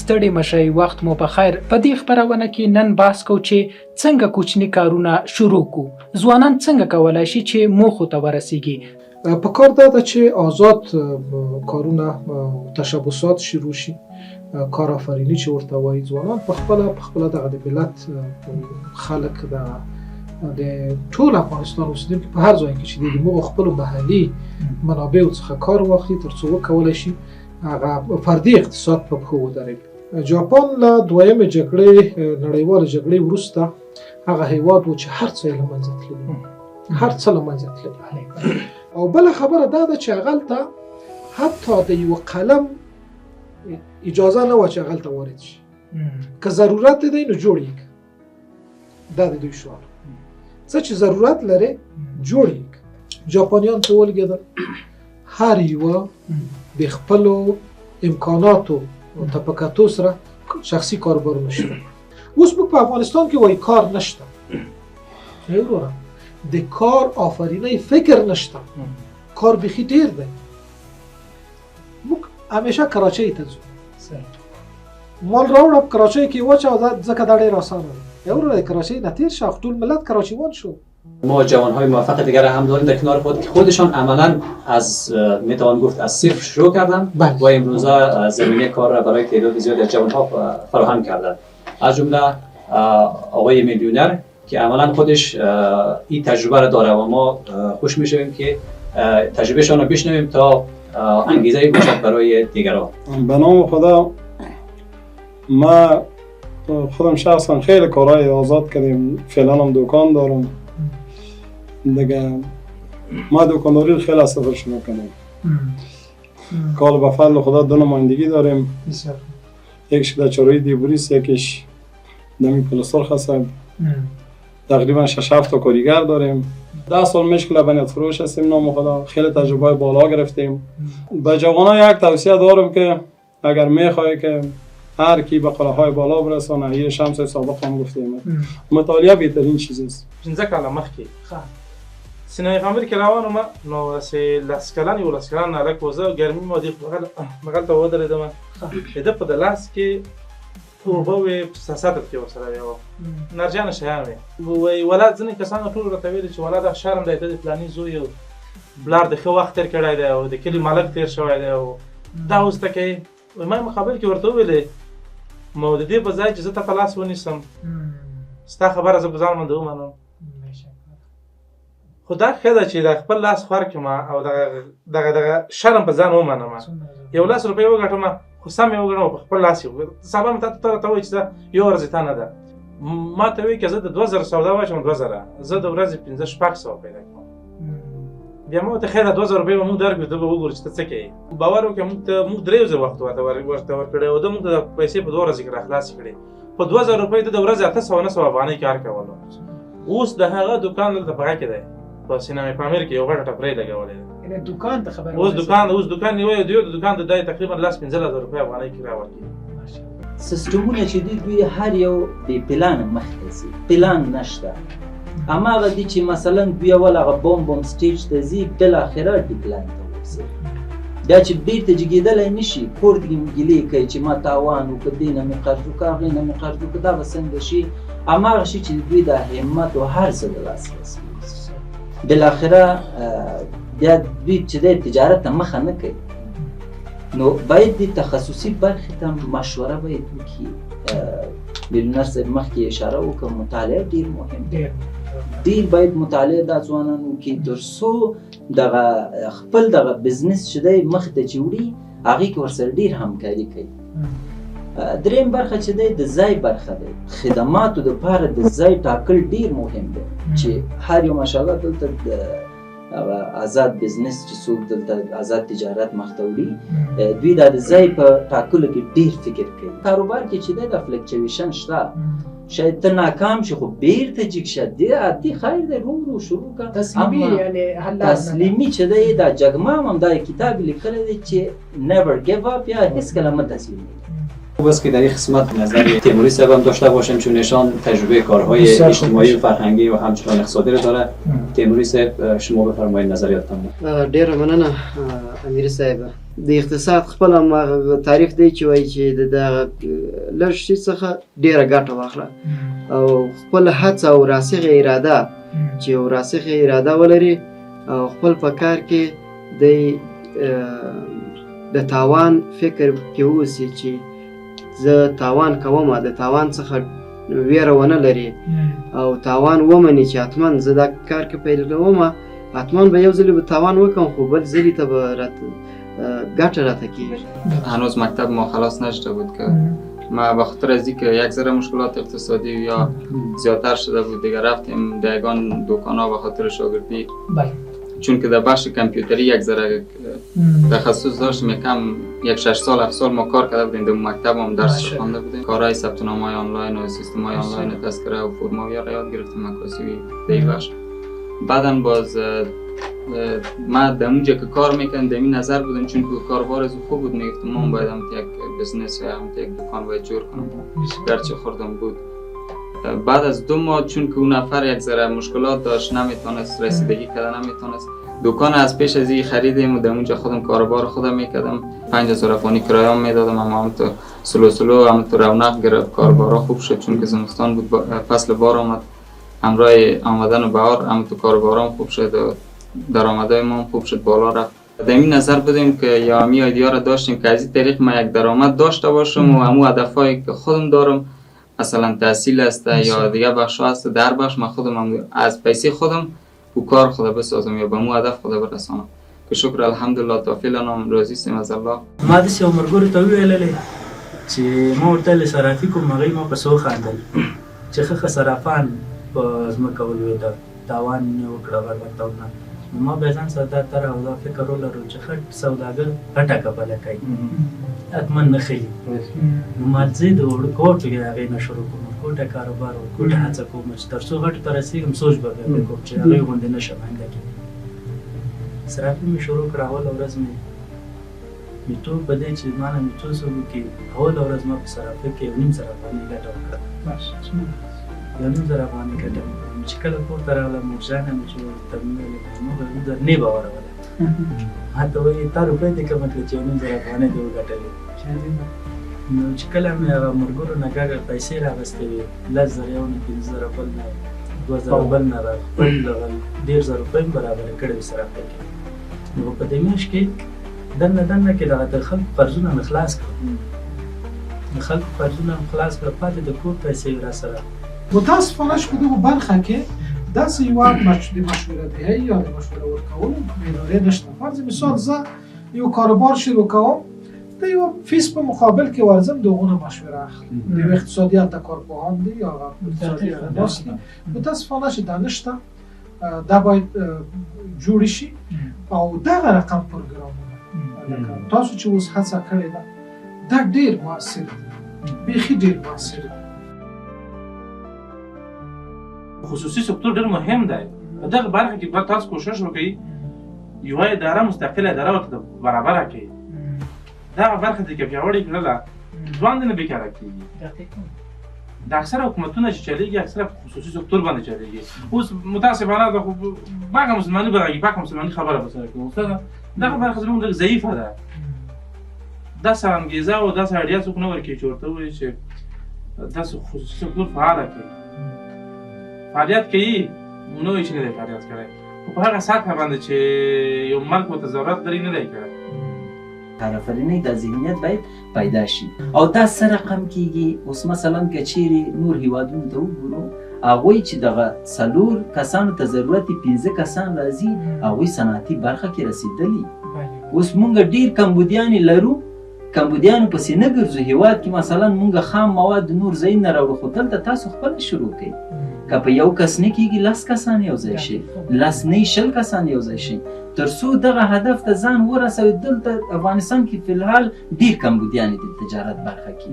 ستړي مشئ، وخت مو په خیر. په دې خپرونه کې نن بحث کوو چې څنګه کوچني کارونه شروع کو. ځوانان څنګه کولای شي چې موخو ته ورسیږي؟ په کار دا چې آزاد کارونه تشبثات شروع شي، کار آفرینی چې ورته وایي. ځوانان په خپل دغه د ملت خلک د ټول افغانستان اوسیدونکي په هر ځای کې چې د موږ خپل محلي منابعو څخه کار واخلي تر څو وکولای شي هغه فردي اقتصاد په پښو ودرېږي. جاپان له دویمې نړیوالې جګړې وروسته هغه هیواد و چې هر څه یې له منځه تللي، هر څه له منځه تللي. او بله خبره دا ده چې هغلته حتی د یو قلم اجازه نه وه چې هغلته وارد شي. که ضرورت دی نو جوړیږي. دا د دوی شعار. څه چې ضرورت لري جوړیږي. جاپانیان ته ولګېدل هر یوه د خپلو امکاناتو مطابقتو سره شخصي کاروبارونه شروع. اوس موږ په افغانستان کې وایي کار نشته. وروره د کار آفرینۍ فکر نشته. کار بیخي ډیر دی. موږ همیشه کراچۍ ته ځو. مال راوړه په کراچۍ کې واچوه ځکه دا ډېر اسانه دی. وروره د کراچۍ نه تېر شه، ټول ملت کراچیوان شو. ما جوانهای موفق دیگر هم داریم در کنار خود که خودشان عملا از میتوان گفت از صفر شروع کردن و امروزه زمینه کار را برای تعداد زیادی از جوانها فراهم کردن. از جمله آقای میلیونر که عملا خودش این تجربه را داره و ما خوش میشویم که تجربهشان را بشنویم تا انگیزه باشد برای دیگران. به نام خدا ما خودم شخصا خیلی کارهای آزاد کردیم. فعلا هم دکان دارم دیگه. ما دکانداری خیلی از صفر شروع کردیم. کال به فضل خدا دو نمایندگی داریم. یکیش در چهارراه دیبوریست، یکیش دمی پل سرخ هست. تقریبا 6-7 تا کارگر داریم. 10 سال مشکل بنیاد فروش هستیم. نام خدا خیلی تجربه بالا گرفتیم. به جوانان یک توصیه دارم که اگر میخوای که هر کی به قله‌های بالا برسانه، یه شمس سابق هم گفتیم مطالعه بهترین چیز است. 15 کاله مخکې سینمای خامر کې روانم نو سه لاسکلان یو لاسکلان نه لکوزه ګرمي مو دی مغل ته ودرېدم. د په لاس کې پروبه سیاست کې وسره یو نرجان شیان وي ولادت ځنې کسان ټول راته ویل چې ولادت شرم دی ته پلاني زوی بلار د خو وخت تر کړای دی او د کلی مالک تیر شوی دی او دا اوس ته کې ما مخابل کې ورته ویلې مو د دې په ځای چې زه ته په لاس ونیسم ستا خبره زه په ځان باندې ومنم. خو دا ښه ده چې د خپل لاس خور کړم او دغه شرم په ځان ومنم. یو 10 روپۍ وګټم خو سم یې وګڼم په خپل لاس یې سبا مې ته راته وایي چې یو ورځې تا نه ده. ما ته وایي که زه د 2000 سودا واچوم 2000 زه د ورځې 1500 پیدا کړم. بیا ما ته خیر 2000 روپۍ به موږ درکړو ته به وګورو چې ته څه کوې. باور وکړه موږ 3 ورځې وخت ورته ورکړی او د موږ د پیسې په 2 ورځې کې راخلاصې کړې. په 2000 روپۍ د ورځې 800 افغانۍ کار کولو. اوس د هغه دکان دلته په هغه کې دی په سینمای پامیر کې یو غټه ټپرۍ لګولې ده. یعنې دکان ته خبره اوس دکان نیوی دی د دکان د دای تقریبا 15,000 روپۍ افغانۍ کې راوړي. سیستمونه چې دوی هر یو بې پلان مخکې ځي. پلان نشته. هماغه دي چې مثلا دوی اول هغه بوم سټیج ته ځي بالاخره ډیکلاین ته ورسېږي. بیا چې بیرته جګېدلی نه شي کور دې ګیلې کوي چې ما تاوان وکړ دې نه مې قرض وکړ هغې نه مې قرض وکړ. دا به څنګه شي؟ هماغه شي چې دوی دا همت او هر څه د لاسه رسوي. بالاخره بیا دوی چې دی تجارت ته مخه نه کوي نو باید د تخصصي برخې ته مشوره باید وکړي. میلیونر صاحب مخکې اشاره وکړه مطالعه ډېر مهم دی. ډېر باید مطالعه دا ځوانان وکړي تر څو دغه خپل دغه بزنس چې دی مخې ته چې وړي هغې کې ورسره ډېر همکاري کوي. دریم برخه چې دی د ځای برخه دی. خدماتو دپاره د ځای ټاکل ډېر مهم دی چې هر یو ماشاءالله دلته آزاد بزنس چې څوک دلته آزاد تجارت مخته وړي دوی دا د ځای په ټاکلو کې ډېر فکر کوي. کاروبار کې چې دی د فلکچویشن شته شاید ته ناکام شي خو بیرته جګ شه دی عادي خیر دی رو شروع کړه. تسلیمي چې دی دا جګمام هم دا کتاب لیکلی دی چې never give up یا هیڅکله مه تسلیمېږي. خوب است که در این قسمت نظر تیموری صاحب هم داشته باشیم چون نشان تجربه کارهای اجتماعی و فرهنگی و همچنان اقتصادی رو داره. تیموری صاحب شما بفرمایید نظریاتتان. ډیره مننه امیر صاحب د اقتصاد خپل هم تعریف دی چې وایي چې د دغه لږ شي څخه ډېره ګټه واخله او خپل هڅه او راسخه اراده چې یو راسخه اراده ولري او خپل په کار کې د تاوان فکر کې اوسي چې زه تاوان کوم د تاوان څخه ویره ونه لري او تاوان ومني چې حتما زه دا کار کې پیل کوم حتما به یو ځل به تاوان وکم خو بل ځلی ته به ګټه راته کېږي. هنوز مکتب ما خلاص نشده بود که ما به خاطر از اینکه یک ذره مشکلات اقتصادی یا زیادتر شده بود دیگه رفتیم در یگان دکان‌ها به خاطر شاگردی. چون که در بخش کامپیوتری یک ذره تخصص داشتیم یکم 6 سال 7 سال ما کار کرده بودیم در مکتب هم درس خوانده بودیم کارهای ثبت نامه‌های آنلاین و سیستم‌های آنلاین تذکره و فرماوی را یاد گرفتیم مکاسبی دیگه بخش. بعدن باز ما در اونجا که کار میکنم در این نظر بودم چون که کاربار از خوب بود میگفتم من باید هم یک بزنس یا هم یک دکان باید جور کنم گرچه خوردم بود. بعد از 2 ماه چون که اون نفر یک ذره مشکلات داشت نمیتونست رسیدگی کرده نمیتونست دکان از پیش از این خریدیم و در اونجا خودم کاربار خودم میکردم 5000 افغانی کرایه میدادم اما هم تو سلو هم تو رونق گرفت کاربارا خوب شد چون که زمستان بود فصل بار آمد همراه آمدن و بهار هم تو کاربارام خوب شد و درآمدهای ما خوب شد بالا رفت. در این نظر بودیم که یا همی ایده را داشتیم که از این طریق ما یک درآمد داشته باشم و همو هدفهایی که خودم دارم مثلا تحصیل است یا دیگه بخش هست در بخش ما خودم از پیسه خودم و کار خدا بسازم یا به مو هدف خدا برسانم که شکر الحمدلله تا فعلا هم راضی سیم از الله. ما د یو مرګورو ته ویللې چې ما ورته صرافي کوم هغه ما په سو خاندل چې خه صرافان په ځمکه ولوي دا تاوان نه وکړه ورته ما به ځان سره تر او دا فکر ولرو چې خټ سوداګر غټه کپله کوي اتمن نه خېلي نو ما زید ور کوټ کې هغه نه شروع کوم کوټه کاروبار او کوټه هڅه کوم چې تر څو غټ تر رسیدم سوچ به کوم چې هغه غونډه نشم اندکی صرافي می شروع کړه اول ورځ می ټول په دې چې ما نه می ټول سو کې اول ورځ ما په صرافي کې نیم صرافانه ګټه وکړه یو نیم صرافانه ګټه چې کله پورته راغله مرجانه مې چې ترمیم نو به نه باور ولا حتی وې تا روپې دې کوم چې یو نیم صرافانه دی وګټلې نو چې کله مې مرګورو نګاګه پیسې راغستې وې 10000 یو نه 15000 بل نه 2000 بل نه راغل 10000 روپۍ برابر کړې صرافي کې نو په دې میاشت کې دنه کې د خلکو قرضونه خلاص کړل خلکو قرضونه خلاص کړل پاتې د کور پیسې را سره متاسفانه په دغه برخه کې داسې یو مشوره دهی یا د مشوره ورکول ادارې نشته. فرض مثال زه یو کاروبار شروع کوم د یو فیس په مقابل کې ورځم دغه مشوره اخلم د اقتصادیات کارپوهان دی یا اقتصادي ناس دي متاسفانه چې دانشته دا باید جوړ شي او دغه رقم پروګرامونه تاسو چې اوس هڅه کړې ده دا ډېر مؤثر دی بیخي ډېر مؤثر دی. خصوصي سکتور ډېر مهم دی په دغه برخه کې باید تاسو کوشش وکړئ یوه اداره مستقله اداره ورته برابره کړئ دغه برخه دې که پیاوړې کړله ځوان دې نه بېکاره کېږي. د اکثره حکومتونه چې چلېږي اکثره په خصوصي سکتور باندې چلېږي. اوس متاسفانه ده خو پاکه مسلماني به راځي پاکه مسلماني خبره به سره کوو استاده دغه برخه زموږ لږ ضعیفه ده داسې انګېزه او داسې اړیا څوک نه ورکوي چې ورته ووایي چې داسې خصوصي سکتور فعاله کړي فعالیت کوي نو هیڅ نه دی فعالیت کړی خو په هغه سطحه باندې چې یو ملک ورته ضرورت لري نه دی کړی. کارآفرینۍ دا ذهنیت باید پیدا شي او دا څه رقم کیږي. اوس مثلا که چیرې نور هیوادونو ته وګورو هغوی چې دغه 4 کسانو ته ضرورت 15 کسان راځي هغوی صنعتي برخه کې رسېدلي. اوس مونږ ډېر کمبودیانې لرو کمبودیانو پسې نه ګرځو هیواد کې مثلا مونږ خام مواد نور ځای نه راوړو خو دلته تاسو خپله شروع کړئ که په یو کس نه کېږي 10 کسان یو ځای شي 10 نه 20 کسان یو ځای شي تر څو دغه هدف ته ځان ورسوي. دلته افغانستان کې فلحال ډېر کمبودیانې د تجارت برخه کې.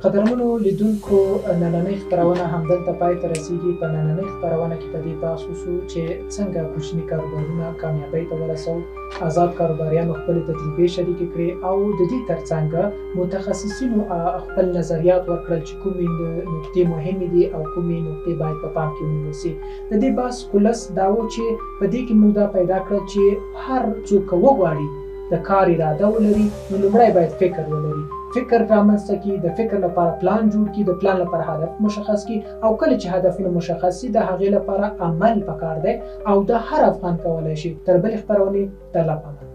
قدرمنو لیدونکو نننۍ خپرونه همدلته پای ته رسیږي. په نننۍ خپرونه کې په دې بحث وشو چې څنګه کوچني کاروبارونه کامیابۍ ته ورسوو آزاد کاروباریانو خپلې تجربې شریکې کړې او د دې ترڅنګ متخصصینو خپل نظریات ورکړل چې کومې نقطې مهمې دي او کومې نقطې باید په پام کې ونیول سي. د دې بحث خلاص دا و چې په دې کې موږ دا پیدا کړل چې هر څوک وغواړي د کار اراده ولري نو لومړی باید فکر ولري، فکر رامنځته کړي، د فکر لپاره پلان جوړ کړي، د پلان لپاره هدف مشخص کړي، او کله چې هدفونه مشخص شي د هغې لپاره عمل پکار دی او د هر افغان کولی شي. تر بلې خپرونې د الله په امان.